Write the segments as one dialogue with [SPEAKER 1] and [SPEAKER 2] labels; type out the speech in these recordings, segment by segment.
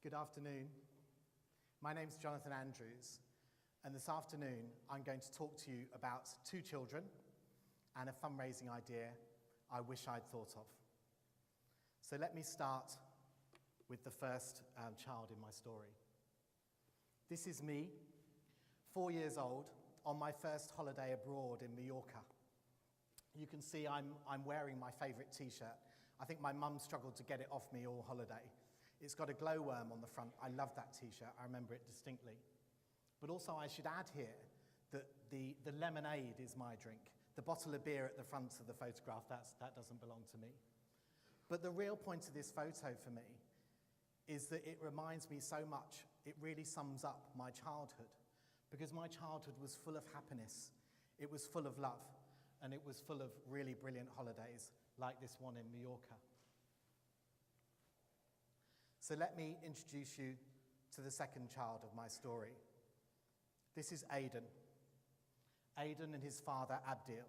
[SPEAKER 1] Good afternoon. My name's Jonathan Andrews, and this afternoon I'm going to talk to you about two children and a fundraising idea I wish I'd thought of. So let me start with the first child in my story. This is me, 4 years old, on my first holiday abroad in Mallorca. You can see I'm wearing my favourite t-shirt. I think my mum struggled to get it off me all holiday. It's got a glowworm on the front. I love that t-shirt. I remember it distinctly. But also I should add here that the lemonade is my drink. The bottle of beer at the front of the photograph, that doesn't belong to me. But the real point of this photo for me is that it reminds me so much, it really sums up my childhood. Because my childhood was full of happiness, it was full of love, and it was full of really brilliant holidays, like this one in Mallorca. So let me introduce you to the second child of my story. This is Aidan. Aidan and his father, Abdil.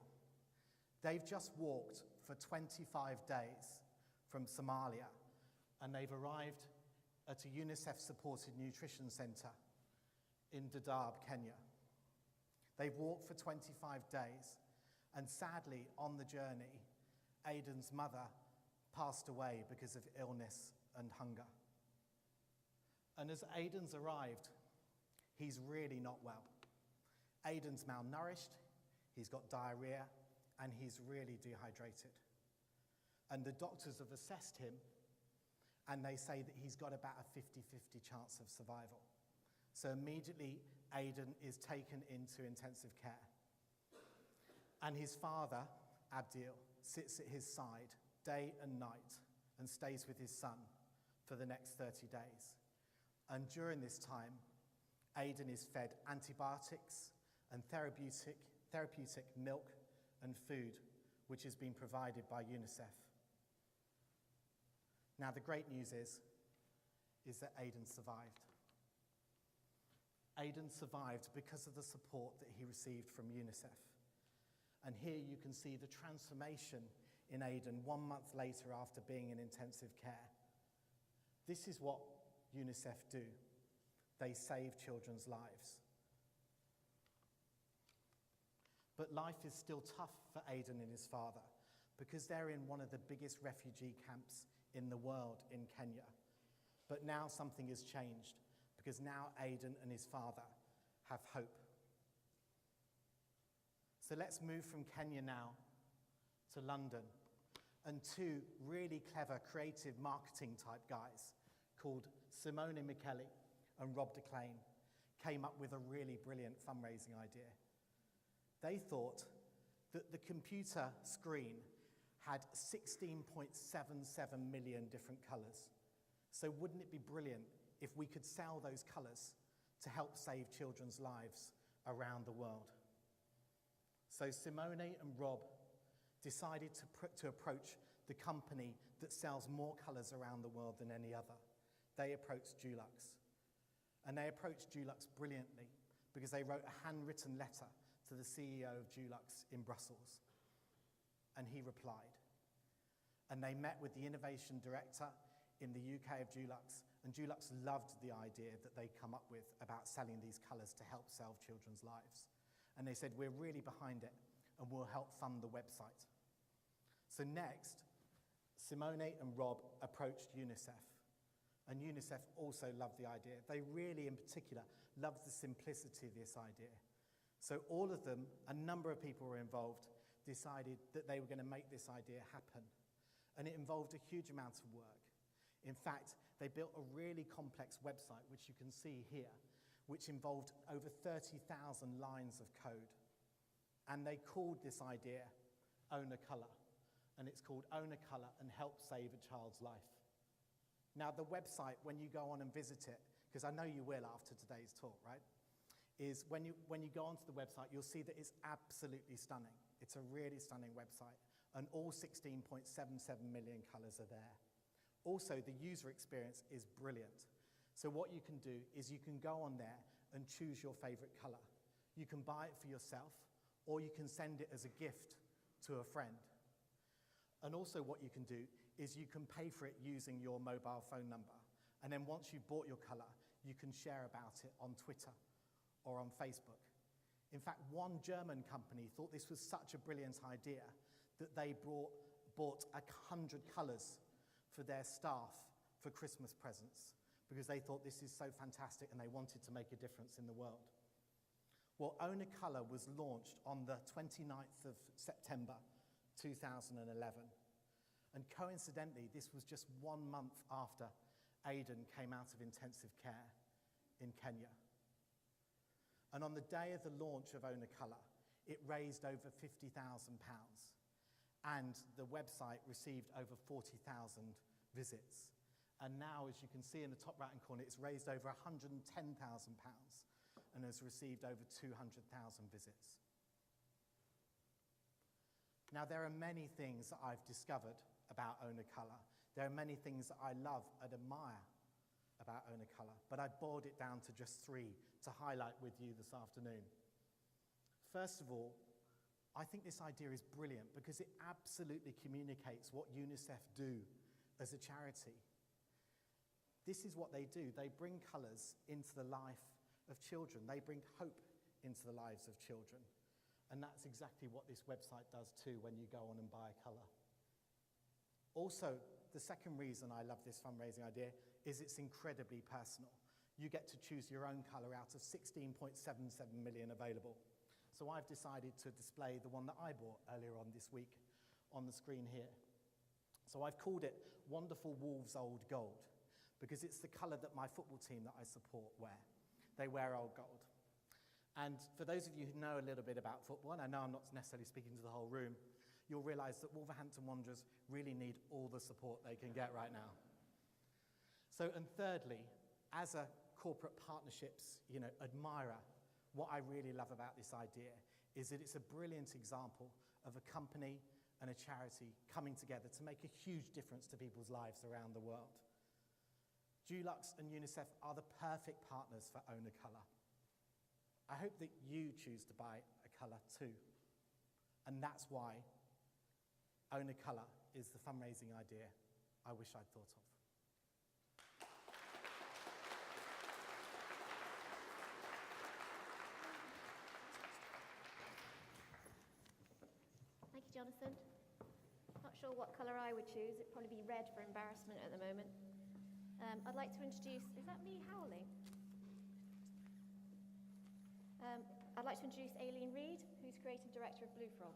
[SPEAKER 1] They've just walked for 25 days from Somalia, and they've arrived at a UNICEF-supported nutrition centre in Dadaab, Kenya. They've walked for 25 days, and sadly, on the journey, Aidan's mother passed away because of illness and hunger. And as Aidan's arrived, he's really not well. Aidan's malnourished, he's got diarrhea, and he's really dehydrated. And the doctors have assessed him, and they say that he's got about a 50-50 chance of survival. So immediately, Aidan is taken into intensive care. And his father, Abdil, sits at his side day and night and stays with his son for the next 30 days. And during this time, Aidan is fed antibiotics and therapeutic milk and food, which has been provided by UNICEF. Now, the great news is that Aidan survived. Aidan survived because of the support that he received from UNICEF. And here you can see the transformation in Aidan 1 month later after being in intensive care. This is what UNICEF do. They save children's lives. But life is still tough for Aidan and his father because they're in one of the biggest refugee camps in the world in Kenya. But now something has changed because now Aidan and his father have hope. So let's move from Kenya now to London, and two really clever, creative marketing type guys called Simone Micheli and Rob DeClain came up with a really brilliant fundraising idea. They thought that the computer screen had 16.77 million different colours. So wouldn't it be brilliant if we could sell those colours to help save children's lives around the world? So Simone and Rob decided to approach the company that sells more colours around the world than any other. They approached Dulux. And they approached Dulux brilliantly because they wrote a handwritten letter to the CEO of Dulux in Brussels. And he replied. And they met with the innovation director in the UK of Dulux, and Dulux loved the idea that they'd come up with about selling these colours to help save children's lives. And they said, we're really behind it, and we'll help fund the website. So next, Simone and Rob approached UNICEF. And UNICEF also loved the idea. They really, in particular, loved the simplicity of this idea. So all of them, a number of people were involved, decided that they were going to make this idea happen. And it involved a huge amount of work. In fact, they built a really complex website, which you can see here, which involved over 30,000 lines of code. And they called this idea Own a Colour. And it's called Own a Colour and Help Save a Child's Life. Now, the website, when you go on and visit it, because I know you will after today's talk, right, is when you go onto the website, you'll see that it's absolutely stunning. It's a really stunning website, and all 16.77 million colours are there. Also, the user experience is brilliant. So what you can do is you can go on there and choose your favourite colour. You can buy it for yourself, or you can send it as a gift to a friend. And also what you can do is you can pay for it using your mobile phone number. And then once you've bought your colour, you can share about it on Twitter or on Facebook. In fact, one German company thought this was such a brilliant idea that they bought 100 colours for their staff for Christmas presents because they thought this is so fantastic and they wanted to make a difference in the world. Well, Own a Colour was launched on the 29th of September 2011. And coincidentally, this was just 1 month after Aidan came out of intensive care in Kenya. And on the day of the launch of Own a Colour, it raised over £50,000. And the website received over 40,000 visits. And now, as you can see in the top right-hand corner, it's raised over £110,000 and has received over 200,000 visits. Now, there are many things that I've discovered about Own a Colour. There are many things that I love and admire about Own a Colour, but I boiled it down to just 3 to highlight with you this afternoon. First of all, I think this idea is brilliant because it absolutely communicates what UNICEF do as a charity. This is what they do. They bring colours into the life of children. They bring hope into the lives of children. And that's exactly what this website does too when you go on and buy a colour. Also, the second reason I love this fundraising idea is it's incredibly personal. You get to choose your own colour out of 16.77 million available. So I've decided to display the one that I bought earlier on this week on the screen here. So I've called it Wonderful Wolves Old Gold because it's the colour that my football team that I support wear. They wear old gold. And for those of you who know a little bit about football, and I know I'm not necessarily speaking to the whole room, you'll realise that Wolverhampton Wanderers really need all the support they can get right now. So, and thirdly, as a corporate partnerships, admirer, what I really love about this idea is that it's a brilliant example of a company and a charity coming together to make a huge difference to people's lives around the world. Dulux and UNICEF are the perfect partners for Own a Colour. I hope that you choose to buy a colour too. And that's why Own a Colour is the fundraising idea I wish I'd thought of.
[SPEAKER 2] Thank you, Jonathan. Not sure what colour I would choose. It'd probably be red for embarrassment at the moment. I'd like to introduce, is that me howling? I'd like to introduce Aileen Reid, who's creative director of Blue Frog.